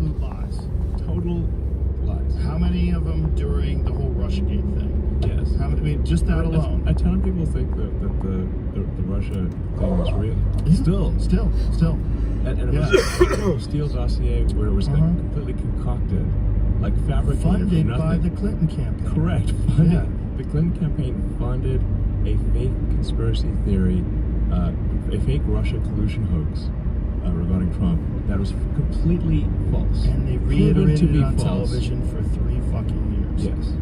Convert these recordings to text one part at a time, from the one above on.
absolute lies. Total lies. How many of them during the whole Russiagate thing? Yes. I mean, just that alone. A ton of people think that the Russia thing was real. Yeah. Still. And it was a Steele dossier where it was completely concocted, like fabricated Funded from nothing. by the Clinton campaign. Correct. Funded. The Clinton campaign funded a fake conspiracy theory, a fake Russia collusion hoax regarding Trump that was completely false. And they reiterated it on false. television for 3 fucking years. Yes.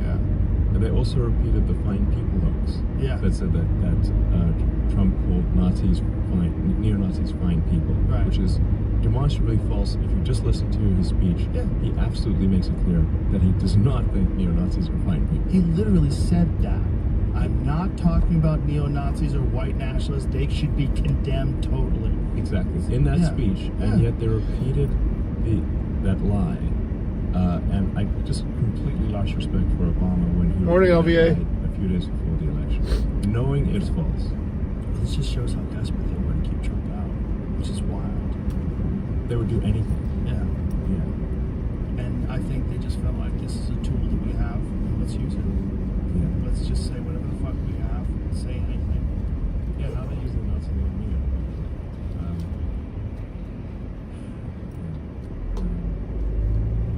Yeah. And they also repeated the fine people hoax. Yeah. That said that Trump called Nazis neo-Nazis fine people, right. Which is demonstrably false. If you just listen to his speech, he absolutely makes it clear that he does not think neo-Nazis are fine people. He literally said that. I'm not talking about neo-Nazis or white nationalists. They should be condemned totally. Exactly. In that speech, and yet they repeated that lie. And I just completely lost respect for Obama when he Morning, LVA. A few days before the election, knowing it's false. This just shows how desperate they were to keep Trump out, which is wild. They would do anything. Yeah. Yeah. And I think they just felt like this is a tool that we have, and let's use it. Yeah. Let's just say whatever the fuck we have, say anything. Yeah, now they use the Nazi name.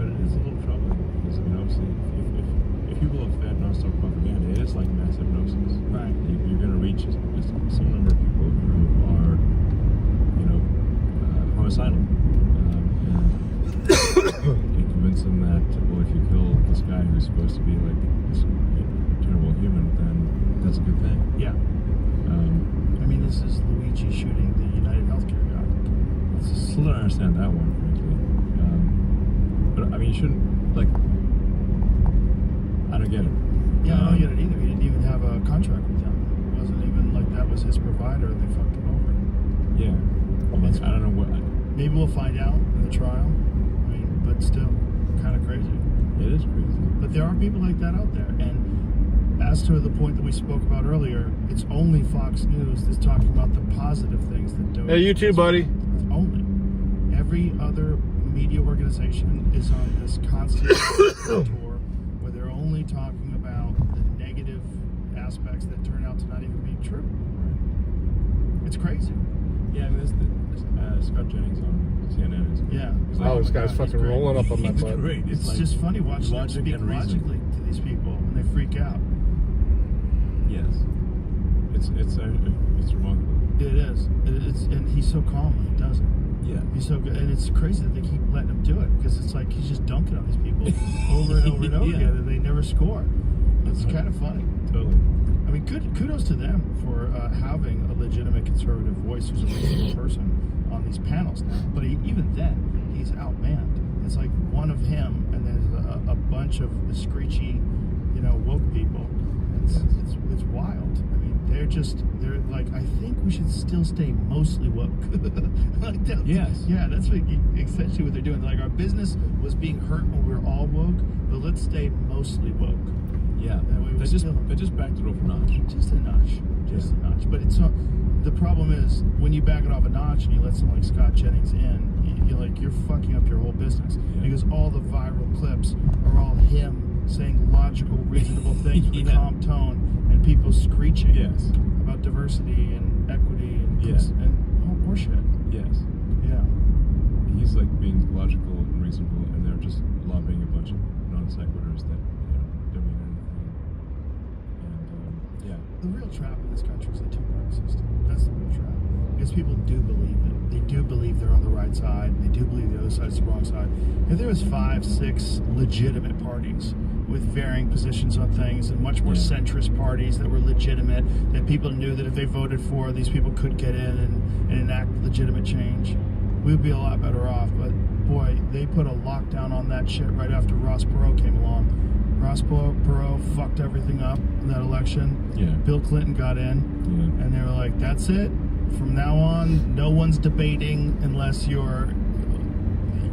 But it is a little troubling because, I mean, obviously, if people have fed nonstop propaganda, it is like mass hypnosis. Right. You're going to reach some number of people who are, homicidal. And convince them that, well, if you kill this guy who's supposed to be like this terrible human, then that's a good thing. Yeah. I mean, this is Luigi shooting the United Healthcare guy. Still don't understand that one, frankly. But I mean, you shouldn't, like, I don't get it. Yeah, I don't get it either. He didn't even have a contract with them. It wasn't even like that was his provider and they fucked him over. Yeah. I don't know what. Maybe we'll find out in the trial. I mean, but still, kind of crazy. It is crazy. But there are people like that out there. And as to the point that we spoke about earlier, it's only Fox News that's talking about the positive things that do. Hey, you too, buddy. It's only. Every other media organization is on this constant tour where they're only talking about the negative aspects that turn out to not even be true. It's crazy. Yeah, I mean, there's Scott Jennings on CNN. He's like, this guy's fucking rolling up on that He's butt. great. It's like just funny watching them logic speak and reason. logically to these people and they freak out. Yes. It's remarkable. It is. And he's so calm when he does it. Yeah. He's so good, and it's crazy that they keep letting him do it because it's like he's just dunking on these people over and over and over again, and they never score. It's kind of funny. Totally. I mean, kudos to them for having a legitimate conservative voice who's a reasonable person on these panels now. But even then, he's outmanned. It's like one of him, and there's a bunch of the screechy, woke people. It's wild. I mean, they're like, I think we should still stay mostly woke. Like that, yes. Yeah, that's essentially what they're doing. Like, our business was being hurt when we were all woke, but let's stay mostly woke. Yeah. That way They just backed it off a notch. Just a notch. Just a notch. But it's not, the problem is when you back it off a notch and you let someone like Scott Jennings in, you're fucking up your whole business. Yeah. Because all the viral clips are all him saying logical, reasonable things with a calm tone and people screeching about diversity and equity and horseshit. Yes. Yeah. He's like being logical and reasonable, and they're just lobbing a bunch of non sequiturs that don't mean anything. And The real trap in this country is a two-party system. That's the real trap. Because people do believe it. They do believe they're on the right side. They do believe the other side's the wrong side. If there was 5, 6 legitimate parties with varying positions on things and much more centrist parties that were legitimate, that people knew that if they voted for, these people could get in and enact legitimate change, we would be a lot better off. But boy, they put a lockdown on that shit right after Ross Perot came along. Ross Perot fucked everything up in that election. Yeah. Bill Clinton got in, and they were like, that's it. From now on, no one's debating unless you're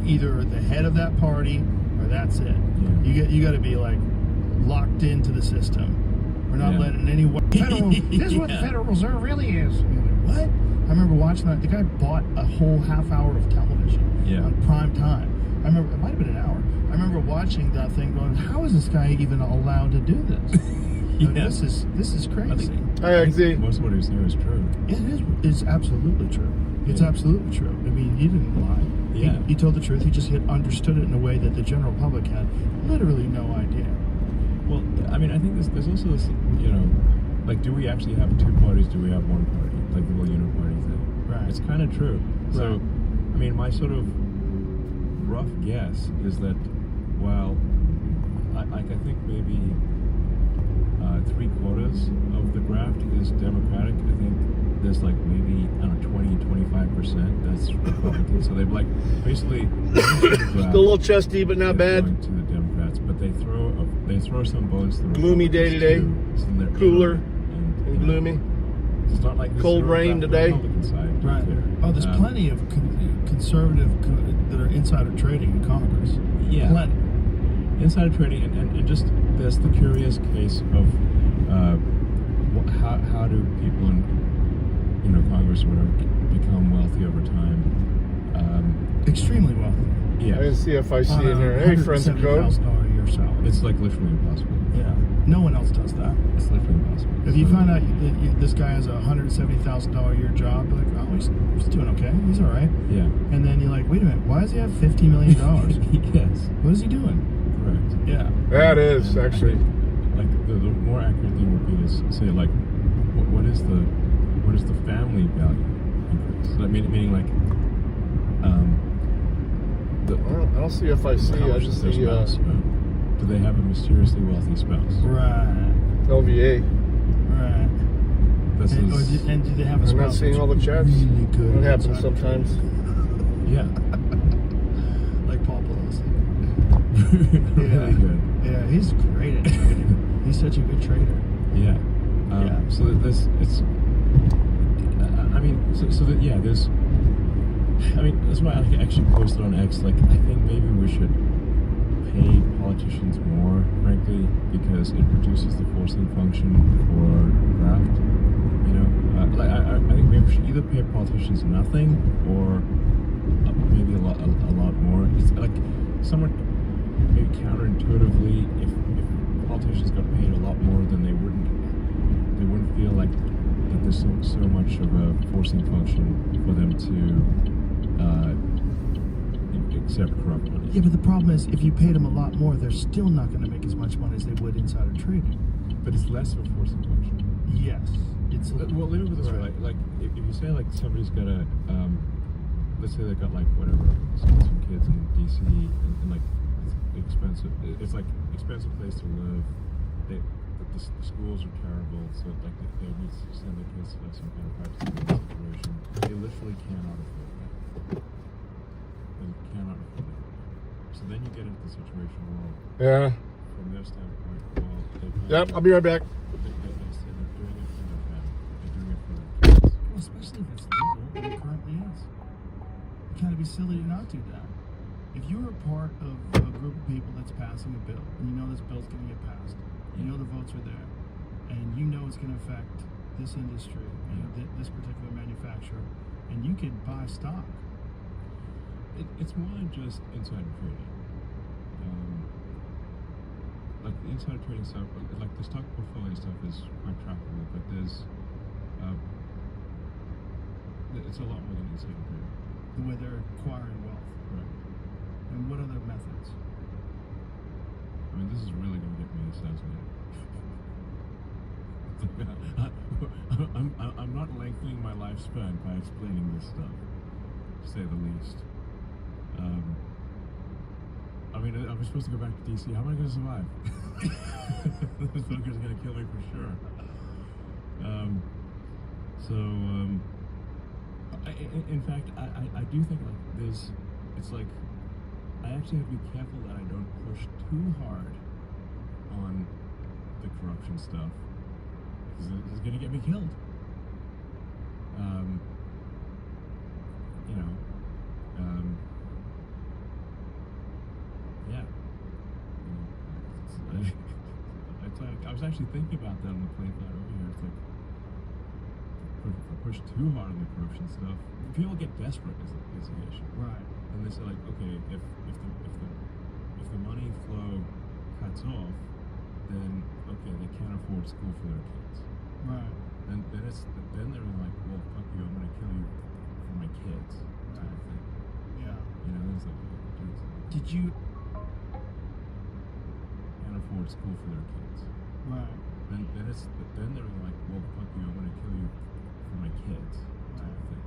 either the head of that party or that's it. Yeah. You got to be like locked into the system. We're not letting anyone. This is what the Federal Reserve really is. Like, what? I remember watching that. The guy bought a whole half hour of television on prime time. I remember, it might have been an hour. I remember watching that thing going, how is this guy even allowed to do this? Yeah. This is crazy. Hi, XZ. Most of what he was saying was true. It's absolutely true. It's absolutely true. I mean, he didn't lie. Yeah. He told the truth. He just had understood it in a way that the general public had literally no idea. Well, I mean, I think there's also this, you know, like, do we actually have two parties? Do we have one party? Like the whole uniparty thing. Right. It's kind of true. So, Right. I mean, my sort of rough guess is that, well, I think maybe 3/4 of the graft is Democratic. I think there's like maybe, I don't know, 20-25% that's Republican. So they've like basically Still a little chesty, but not bad. going to the Democrats, but they throw some bullets. Gloomy day today. Cooler and gloomy. It's not like Cold rain today. Republican side, Right. there. Oh, there's plenty of conservative that are insider trading in Congress. Yeah. Plenty. Insider trading, and just there's the curious case of how do people in Congress or whatever become wealthy over time? Extremely wealthy. Yeah, I didn't see if I see in here. Hey, friends of code. $170,000 a year salary. it's like literally impossible. Yeah. No one else does that. It's literally impossible. If you So- find out that this guy has a $170,000 a year job, you're like, oh, he's doing okay. He's all right. Yeah. And then you're like, wait a minute, why does he have $50 million? Yes. What is he doing? Correct. Yeah. That is And I actually. think, like the more accurate thing would be to say like, what is the family value increase? So, meaning like, I don't see if I see. how I much just is their see spouse earn? Do they have a mysteriously wealthy spouse? Right. LVA. Right. This And, is and do they have a I'm not spouse seeing that's all the chats. really good That at happens insider sometimes. yeah, Like Paul Pelosi. really good. Yeah, he's great at trading. He's such a good trader. Yeah. Yeah. So that it's. I mean, so that yeah, there's. I mean, that's why I actually posted on X. Like, I think maybe we should pay politicians more, frankly, because it reduces the forcing function for graft. You know, like I think maybe we should either pay politicians nothing or maybe a lot more. It's like somewhat maybe counterintuitively, if politicians got paid a lot more, then they wouldn't feel like that there's so much of a forcing function for them to accept corrupt money. Yeah, but the problem is, if you paid them a lot more, they're still not going to make as much money as they would insider trading. But it's less of a forcing function. Yes. It's Well, let me put it this way: like if you say like somebody's got a, let's say they've got like whatever, some kids in DC, and like it's expensive. It's like expensive place to live. The schools are terrible, so like they need to send their kids to like some kind of private school situation. They literally cannot afford that. They cannot afford it. So then you get into the situation where, Yeah. from their standpoint, well, they Yep. I'll be right back. They say they're doing it for their family. They're doing it for their kids. Well, especially if it's legal, like it currently is. You kind of be silly to not do that. If you're a part of a group of people that's passing a bill, and you know this bill's going to get passed, you know the votes are there, and you know it's going to affect this industry and this particular manufacturer, and you can buy stock. It's more than just insider trading. Like the insider trading stuff, like the stock portfolio stuff is quite trackable, but there's it's a lot more than insider trading. The way they're acquiring wealth. Right. And what other methods? I mean, this is really going to get me assassinated. I'm not lengthening my lifespan by explaining this stuff, to say the least. I mean, I was supposed to go back to DC. How am I going to survive? This bunker's going to kill me for sure. In fact, I do think like it's like, I actually have to be careful that I don't push too hard on the corruption stuff, because it's going to get me killed. Yeah. I was actually thinking about that on the plane flight over here. It's like, if I push too hard on the corruption stuff, people get desperate is the issue. Right. And they say like, okay, if the money flow cuts off, then okay, they can't afford school for their kids. Right. Then they're like, well, fuck you, I'm gonna kill you for my kids, type of thing. Yeah. You know, it's like, geez, Did you? can't afford school for their kids. Right. Then they're like, well, fuck you, I'm gonna kill you for my kids, type of thing.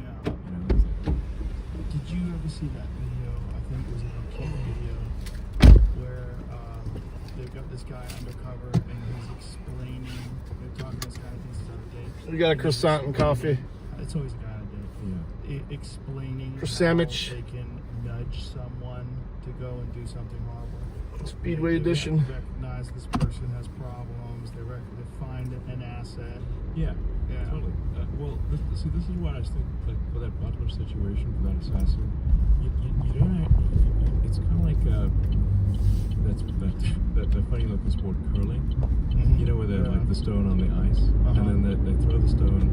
Yeah. You know, it's like, Did you ever see that video? I think it was an UK video where they've got this guy undercover and he's explaining. They're talking to this guy thinks he's on a date. You got a croissant and coffee. It's always a guy on a date. yeah. Explaining how Sandwich. they can nudge someone to go and do something horrible. Speedway They edition. recognize this person has problems. They find an asset. Yeah, Yeah. totally. Well, this is what I think. Like for that Butler situation, for that assassin, you don't. It's kind of like that funny looking sport, curling. Mhm. You know, where they have Yeah. like the stone on the ice, Uh-huh. and then they throw the stone,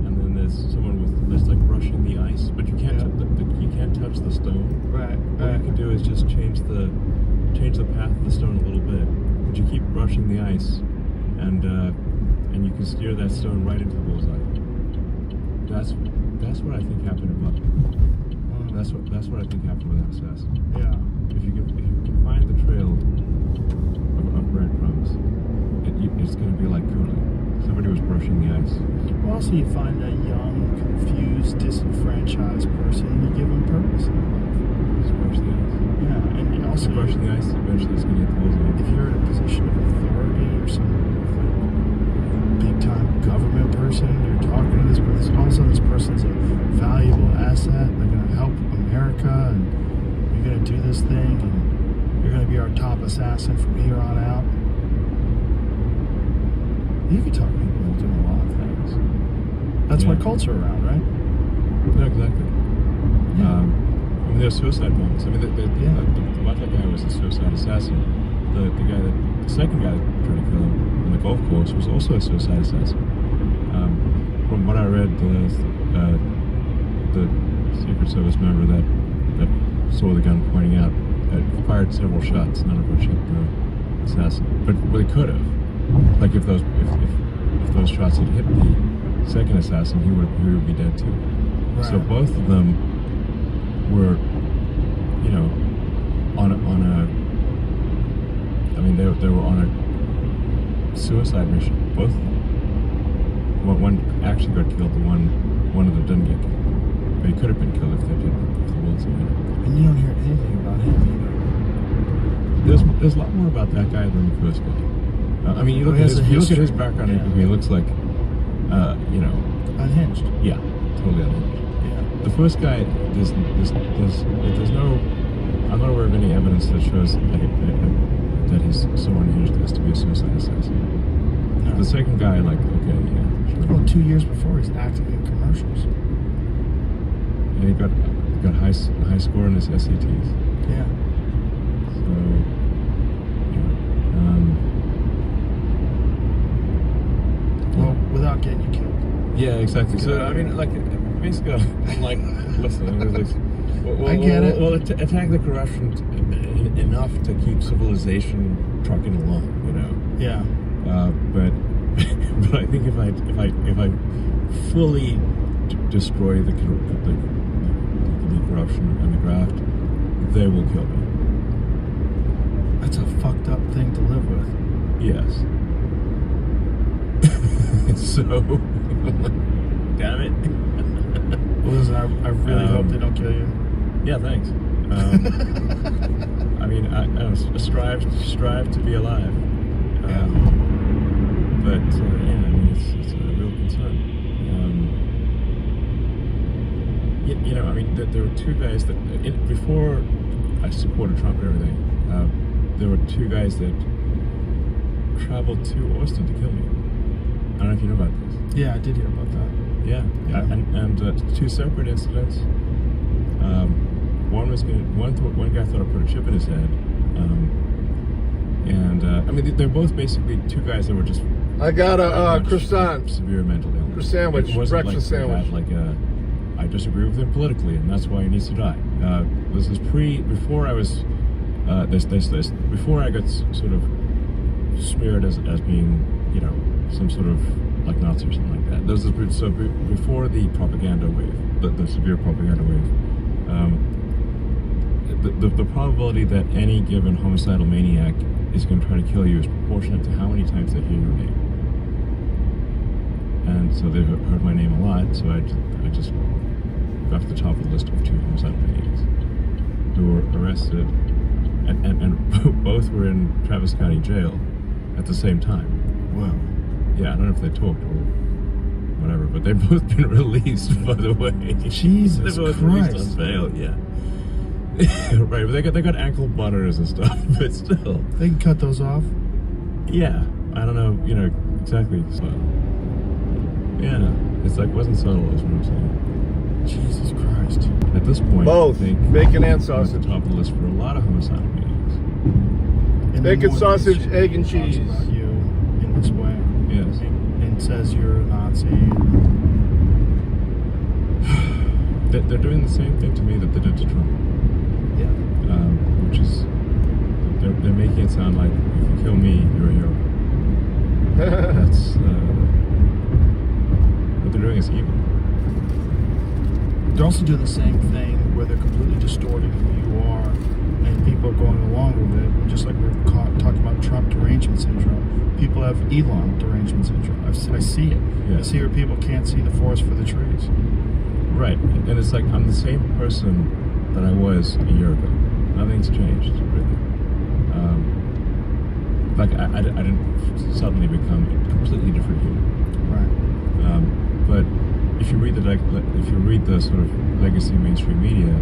and then there's someone that's like brushing the ice, but you can't you can't touch the stone. Right. All you can do is just change the path of the stone a little bit, but you keep brushing the ice, and you can steer that stone right into the bullseye. That's what I think happened in Butler. That's what I think happened with that assassin. Yeah. If you can find the trail of breadcrumbs, it's going to be like curling. Somebody was brushing the ice. Well, also you find that young, confused, disenfranchised person, and you give them purpose. Just brush the ice. Yeah, and also Brushing the ice, eventually it's going to hit the bullseye. if you're in a position of authority or some big-time government person, you're talking to this person, all of a sudden this person's a valuable asset, they're going to help America, and you're going to do this thing, and you're going to be our top assassin from here on out. You can talk to people who are doing a lot of things. That's Yeah. what culture around, right? No, exactly. Yeah. I mean, there's suicide bombs. I mean, the Butler guy was a suicide assassin. The second guy that tried to kill him on the golf course was also a suicide assassin. From what I read, the Secret Service member that saw the gun pointing out fired several shots, none of which hit the assassin. But they could have. Like if those shots had hit the second assassin, he would be dead too. Right. So both of them were, you know, on a. I mean, they were on a suicide mission. Both of them. One actually got killed. One of them didn't get killed, but he could have been killed if the bullets had hit him. And you don't hear anything about him either. There's a lot more about that guy than the first guy. I mean, you look He at has a his history. background. Yeah. He looks like, you know, Unhinged. yeah, totally unhinged. Yeah. The first guy, there's no, I'm not aware of any evidence that shows that he's so unhinged as to be a suicide assassin. No. The second guy, like, okay, yeah, sure. Well, 2 years before, he's acting in commercials. And he got high score in his SATs. Yeah. So, yeah. Well, without getting you killed. Yeah, exactly. So I mean, like, basically, I'm like, listen, I'm like, I get it. Well, attack the corruption enough to keep civilization trucking along, you know. Yeah. But I think if I fully destroy the corruption and the graft, they will kill me. That's a fucked up thing to live with. Yes. So, damn it. Well, listen, I really hope they don't kill you. Yeah, thanks. I mean, I strive to be alive. But yeah, I mean, it's a real concern. You know, I mean, there were two guys that before I supported Trump and everything. There were two guys that traveled to Austin to kill me. I don't know if you know about this. Yeah, I did hear about that. Yeah. And two separate incidents. One guy thought I put a chip in his head, I mean, they're both basically two guys that were just. I got a croissant. Severe mental illness. Sandwich, It wasn't breakfast like they sandwich. had, like I disagree with him politically, and that's why he needs to die. This is before I was before I got sort of smeared as being, you know, some sort of like Nazi or something like that. Before the propaganda wave, the severe propaganda wave, the probability that any given homicidal maniac is going to try to kill you is proportionate to how many times they hear your name. And so they heard my name a lot, so I just got to the top of the list of 2 homicidal maniacs who were arrested, and both were in Travis County Jail at the same time. Wow. Yeah, I don't know if they talked or whatever, but they've both been released, by the way. Jesus They're both Christ. released on bail, yeah. Right, but they got ankle monitors and stuff, but still. They can cut those off. Yeah, I don't know, you know, exactly. So, yeah, it's like, wasn't subtle, is what I'm saying. Jesus Christ. At this point, Both I think bacon and I'm at the sausage. top of the list for a lot of homicidal maniacs. And Bacon, more sausage, shit egg, and talks cheese. about you in this way. Yes. And says you're a Nazi. They're doing the same thing to me that they did to Trump. Yeah. Which is, they're making it sound like, if you kill me, you're a hero. That's, what they're doing is evil. They're also doing the same thing where they're completely distorting who you are, and people are going along with it. Just like we're talking about Trump derangement syndrome. People have Elon derangement syndrome. I see it. Yeah. I see where people can't see the forest for the trees. Right, and it's like, I'm the same person that I was a year ago. Nothing's changed, really. Like, I didn't suddenly become a completely different human. Right. But if you read the sort of legacy mainstream media,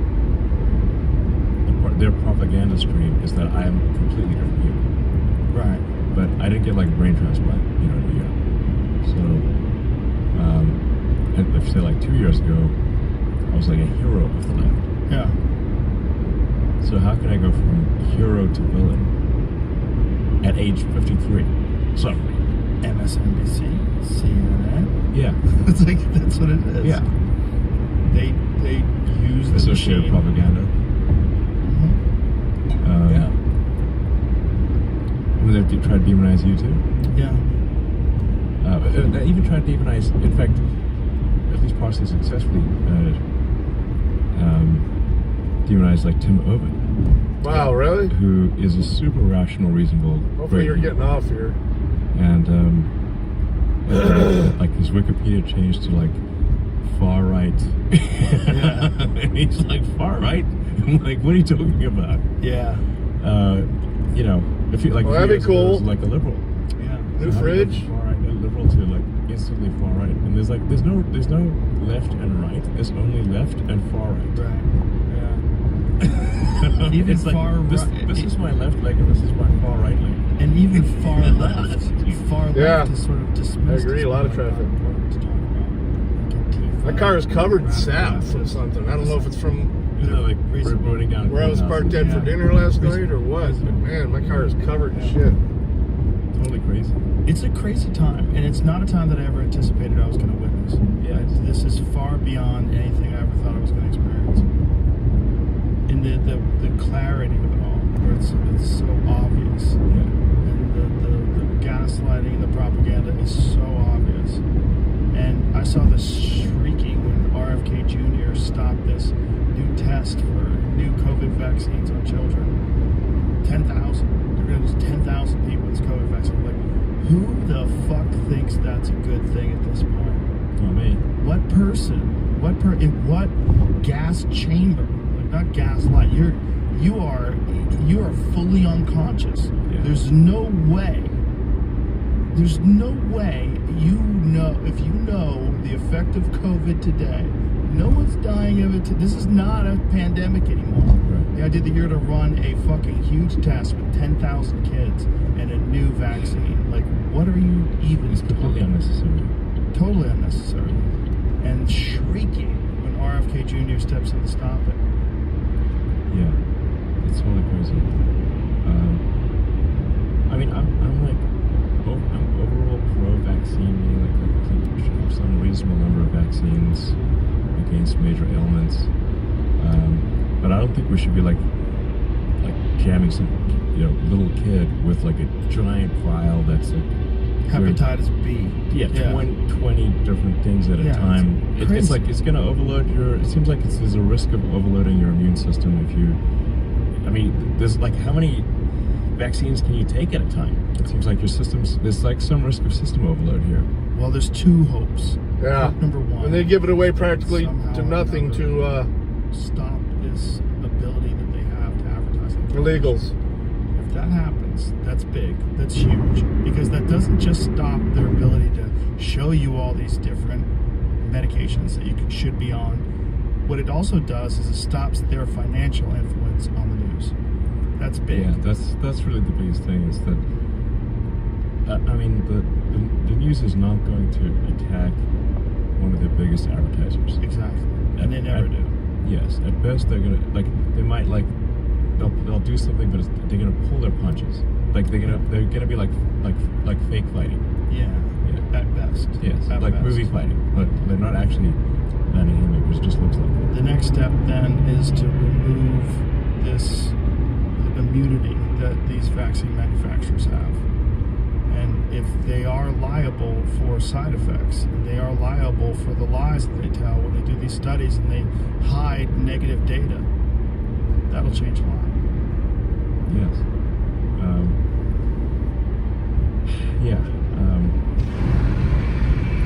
their propaganda stream is that I am a completely different human. Right. But I didn't get like a brain transplant, you know, in a year. So, and if you say like 2 years ago, I was like a hero of the left. Yeah. So how can I go from hero to villain at age 53? So, MSNBC, CNN. yeah. It's like, that's what it is. Yeah. They use the Associated machine. propaganda. Mhm. Yeah. And they try to demonize you too. Yeah. They even tried to demonize, in fact, at least partially successfully, demonize like Tim Urban. Wow, really? Who is a super rational, reasonable. Hopefully you're getting off here. And like his Wikipedia changed to like far right. Yeah. And he's like, far right? I'm like, what are you talking about? Yeah. You know, if you like, Well, that'd be cool. like a liberal. Yeah. New So how do you go fridge. from far right, a liberal to like instantly far right, and there's no left and right. There's only left and far right. Right. Yeah. Even It's like, far this is my left leg and this is my far right leg. And even far left. Far Yeah. left is sort of dismissed. I agree, as a lot of not traffic. important to talk about. Like Antifa, My car is covered in sap radical from leftists. something. I don't know if it's from You know, like Reasonable. burning down. where I was parked in for Yeah. dinner last night or what. But man, my car is covered in shit. Totally crazy. It's a crazy time, and it's not a time that I ever anticipated I was going to witness. Yeah. This is far beyond anything I ever thought I was going to experience. And the clarity of it all, where it's so obvious. Yeah. And the gaslighting and the propaganda is so obvious. And I saw this shrieking when RFK Jr. stopped this new test for new COVID vaccines on children. 10,000. They're going to use 10,000 people with this COVID vaccine. Like, who the fuck thinks that's a good thing at this point? Not me. What person? In what gas chamber? Like, not gaslight. You are fully unconscious. Yeah. There's no way if you know the effect of COVID today, no one's dying of it. This is not a pandemic anymore. Right. The idea that you're going to run a fucking huge test with 10,000 kids and a new vaccine, like, what are you even It's completely talking? unnecessary. Totally unnecessary. And shrieking when RFK Jr. steps in to stop it. Yeah. It's totally crazy. I mean, I'm overall pro-vaccine, meaning like I think we should have some reasonable number of vaccines against major ailments. But I don't think we should be like jamming some little kid with like a giant vial that's like Hepatitis B. Yeah, 20 different things at a time. It's like it's gonna overload it seems like there's a risk of overloading your immune system if you. I mean, there's like how many vaccines can you take at a time? It seems like there's like some risk of system overload here. Well, there's two hopes. Yeah. Hope number one. And they give it away practically somehow to nothing to stop this ability that they have to advertise on television. illegals. If that happens, that's big. That's huge. Because that doesn't just stop their ability to show you all these different medications that you should be on. What it also does is it stops their financial influence on the news. That's big. Yeah, that's really the biggest thing is that. I mean, the news is not going to attack one of their biggest advertisers. Exactly. And they never do. Yes, at best they might they'll do something, but they're gonna pull their punches. Like they're gonna be like fake fighting. Yeah. At best. Yes. At Like best. movie fighting, but they're not actually that anyway. It just looks like it. The next step then is to remove this immunity that these vaccine manufacturers have. And if they are liable for side effects, and they are liable for the lies that they tell when they do these studies and they hide negative data, that'll change a lot. Yes.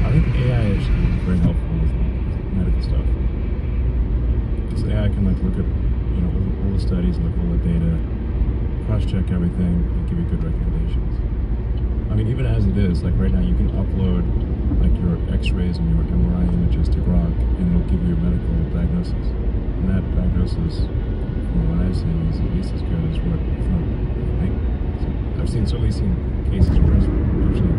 I think AI is very helpful with medical stuff. Because AI can look at all the studies, look at all the data, cross-check everything, and give you good recommendations. I mean, even as it is, like right now, you can upload like your X-rays and your MRI images to Grok, and it'll give you a medical diagnosis. And that diagnosis, from what I've seen, is at least as good as what I think. I've certainly seen cases where it's actually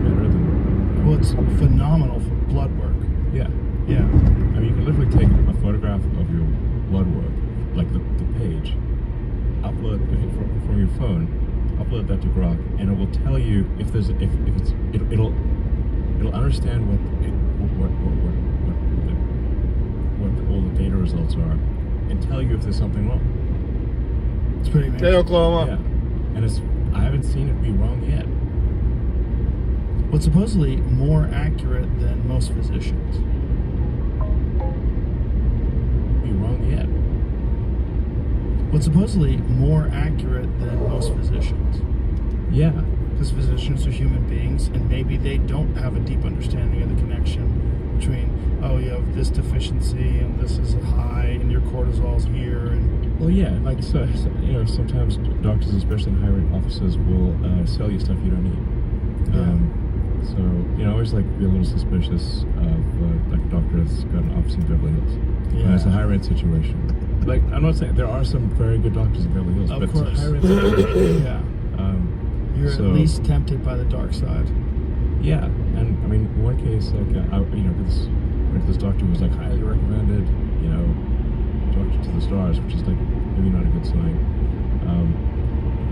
better than. Well, it's phenomenal for blood work. Yeah. Yeah. I mean, you can literally take a photograph of your blood work, like the page, upload from your phone, upload that to Grok, and it will tell you if it'll understand what all the data results are, and tell you if there's something wrong. It's pretty amazing. Hey, Oklahoma. Yeah, and I haven't seen it be wrong yet. Well, it's supposedly more accurate than most physicians. Be wrong yet. Well, it's supposedly more accurate than most physicians. Yeah. Because physicians are human beings, and maybe they don't have a deep understanding of the connection between, oh, you have this deficiency, and this is high, and your cortisol's here, and... Well, yeah, like, so sometimes doctors, especially in high-rate offices, will sell you stuff you don't need. So, always, like, be a little suspicious of, like, a doctor that's got an office in Beverly Hills. Yeah. And it's a high-rate situation. Like, I'm not saying there are some very good doctors in Beverly Hills, Of but course. it's a high-rate situation. Yeah. You're at least tempted by the dark side. Yeah, and I mean, in one case, like, this doctor was like highly recommended, doctor to the stars, which is like maybe not a good sign.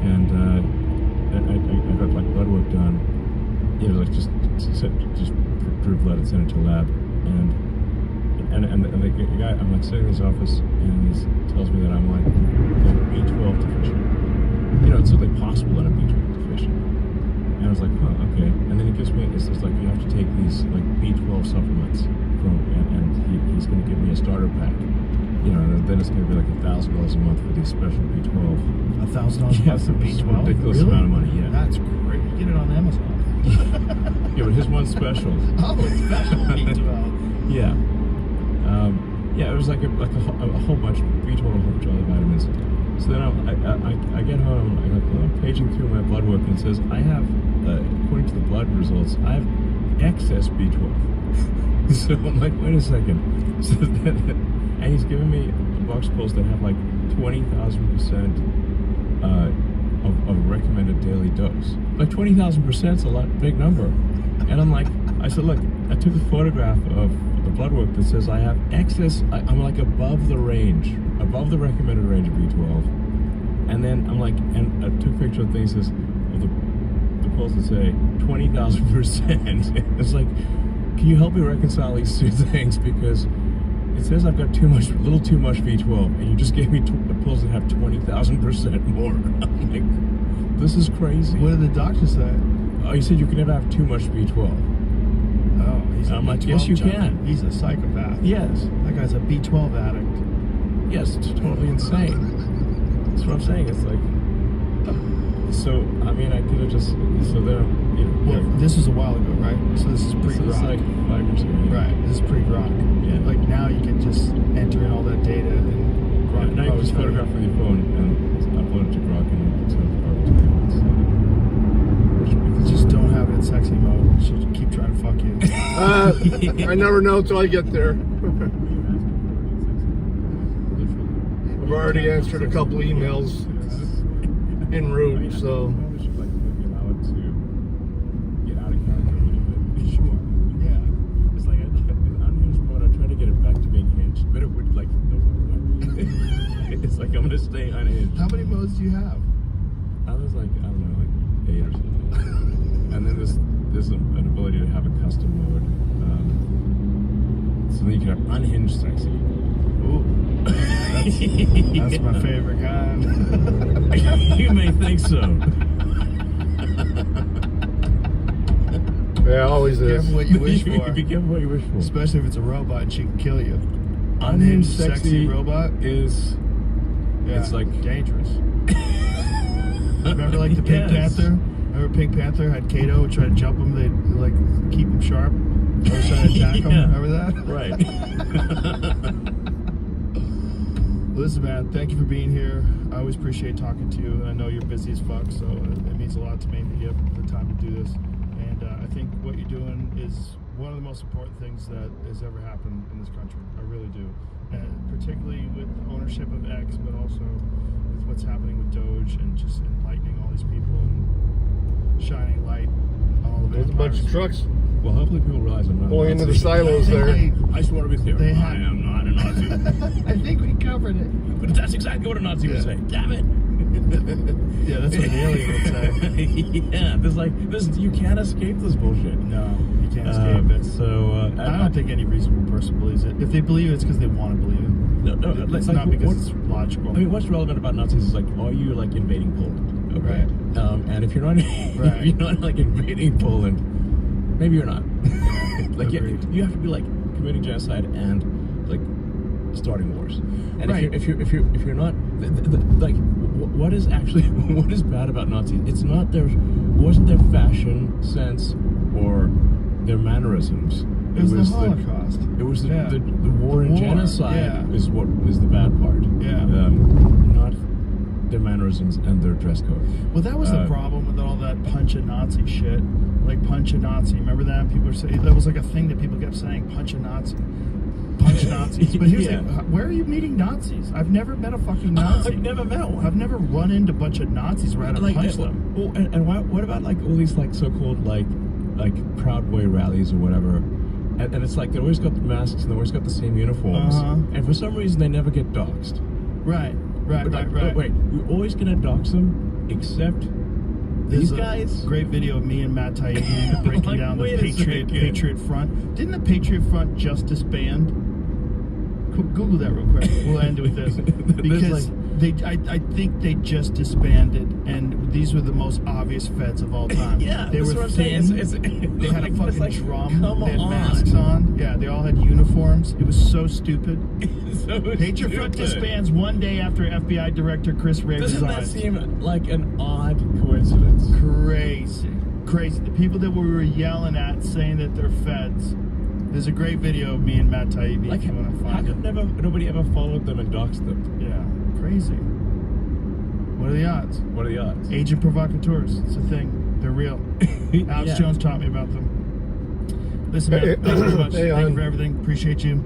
And I got like blood work done, like just drew blood and sent it to a lab, and the guy, I'm like sitting in his office, and he tells me that I'm like B12 deficient. It's certainly possible that I'm B12 deficient. And I was like, huh, okay. And then he gives me, it's just like, you have to take these like B12 supplements and he's going to give me a starter pack. And then it's going to be like $1,000 a month for these special B12. $1,000 a month for B12? Ridiculous Really? amount of money, yeah. That's great. You get it on Amazon. Yeah, but his one's special. Oh, it's special B12. Yeah. It was like a whole bunch of B12, a whole bunch of other vitamins. So then I get home, I'm paging through my blood work, and it says, I have, according to the blood results, I have excess B12. So I'm like, wait a second. So and he's giving me box pills that have like 20,000% of recommended daily dose. Like 20,000% is a big number. And I'm like, I said, look, I took a photograph of the blood work that says I have excess, I'm like above the range, above the recommended range of B12. And then I'm like, and I took a picture of things of the pills that say 20,000%. It's like, can you help me reconcile these two things? Because It says I've got a little too much V12, and you just gave me pills that have 20,000% more. I'm like, this is crazy. What did the doctor say? Oh, you said you can never have too much V12. Oh, he's a I'm like, B12 yes, you junkie. can. He's a psychopath. Yes. That guy's a B12 addict. Yes, it's totally insane. That's what I'm saying. It's like, so, I mean, I could have just, so they're, you know. Well, this was a while ago, right? So this is This pre-Grok. is like 5 years ago. Right, this is pre-Grok. Yeah. Like now you can just enter in all that data and Grok. Now you can just photograph with your phone and upload it to Grok and Just don't have it in sexy mode. She'll keep trying to fuck you. I never know till I get there. I've already answered a couple emails en route, so. We should like maybe allow it to get out of character a little bit. Sure. Yeah. It's like in unhinged mode, I try to get it back to being hinged, but it would like no fucking way. It's like I'm gonna stay unhinged. How many modes do you have? I was like, I don't know, like 8 or something. And then there's an ability to have a custom mode. So then you can have unhinged sexy. Ooh. That's my favorite kind. You may think so. Yeah, always Be is. careful what you wish for. Be careful what you wish for. Especially if it's a robot and she can kill you. Unhinged sexy robot is, yeah, it's like dangerous. Remember like the Pink Yes. Panther? Remember Pink Panther had Kato try to jump him, they'd like keep him sharp. Always trying to attack him. Yeah. Remember that? Right. Listen, man, thank you for being here. I always appreciate talking to you. I know you're busy as fuck, so it means a lot to me that you have the time to do this. And I think what you're doing is one of the most important things that has ever happened in this country. I really do. And particularly with ownership of X, but also with what's happening with Doge and just enlightening all these people and shining light on all of it. There's a bunch of trucks Well, hopefully people realize I'm not. pulling a into the Nazi. silos there. I just want to be clear. They I had- am not a Nazi. I think we covered it. But that's exactly what a Nazi would say. Damn it. Yeah, that's what an alien would say. Yeah, there's like, you can't escape this bullshit. No, you can't escape it. So, I don't think any reasonable person believes it. If they believe it, it's because they want to believe it. No, It's not because it's logical. I mean, what's relevant about Nazis is like, are you like invading Poland? Okay. Right. And if you're not, if you're not like invading Poland, maybe you're not. Like you have to be like committing genocide and like starting wars. And Right. if you're not, like, what is actually what is bad about Nazis? It's not wasn't their fashion sense or their mannerisms. It was the Holocaust. It was the Yeah. war and war, genocide yeah. is what is the bad part. Yeah. Not their mannerisms and their dress code. Well, that was the problem with all that punch a Nazi shit. Like punch a Nazi. Remember that? People were saying that was like a thing that people kept saying. Punch a Nazi. Punch Nazis. But he was Yeah. like, where are you meeting Nazis? I've never met a fucking Nazi. I've never met one. I've never run into a bunch of Nazis where I had to punch them. Well, and what about like all these like so-called like Proud Boy rallies or whatever? And it's like they always got the masks and they always got the same uniforms. And for some reason they never get doxxed. Right. Wait, we're always gonna dox them except these guys. Great video of me and Matt Taibbi breaking Like, down the wait a Patriot Front. Didn't the Patriot Front just disband? Google that real quick. We'll end with this because I think they just disbanded, and these were the most obvious feds of all time. Yeah, they that's were what I'm saying. thin. They had a fucking drum. Come They had on. masks on. Yeah, they all had uniforms. It was so stupid. So Patriot Front stupid. disbands one day after FBI Director Chris Wray Doesn't that resigns. seem like an odd coincidence? Crazy. The people that we were yelling at saying that they're feds. There's a great video of me and Matt Taibbi. Like, if you want to how find come it. nobody ever followed them and doxed them? Yeah, crazy. What are the odds? What are the odds? Agent provocateurs. It's a thing. They're real. Alex Yeah. Jones taught me about them. Listen, man, thank you very much. Hey, Thank you for everything. Appreciate you.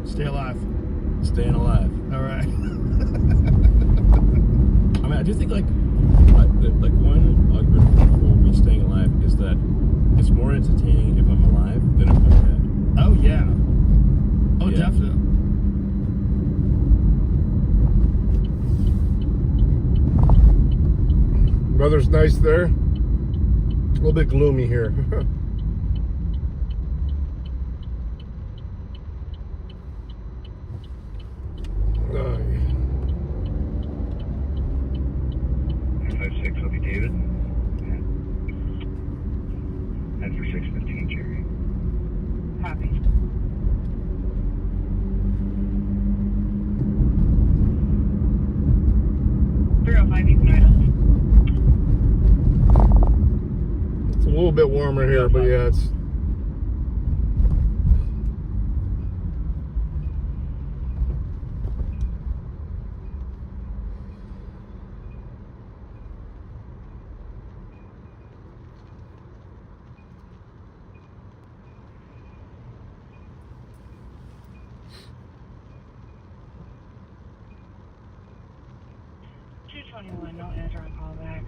Stay alive. Staying alive. All right. I mean, I do think like one argument for me staying alive is that it's more entertaining if I'm alive than if I'm dead. Oh, yeah. Oh, Yeah. definitely. Weather's nice there. A little bit gloomy here. 956 will be David. And head for 615 Cherry. Copy. It's a little bit warmer here, but yeah, it's. No answer on call back.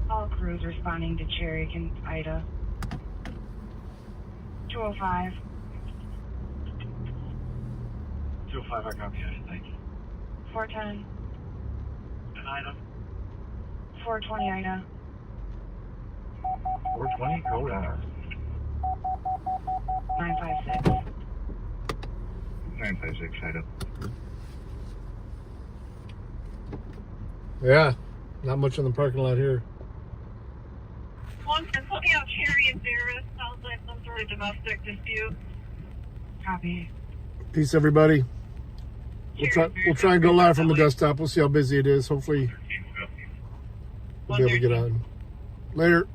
All crews responding to Cherry and Ida. 205. 205, I copy you. Thank you. 410. And Ida. 420 Ida. 420, go down. 956. 956, Ida. Yeah, not much in the parking lot here. One is looking out Cherry and Ferris. Sounds like some sort of domestic dispute. Copy. Peace, everybody. We'll try and go live from the desktop. We'll see how busy it is. Hopefully, we'll be able to get on. Later.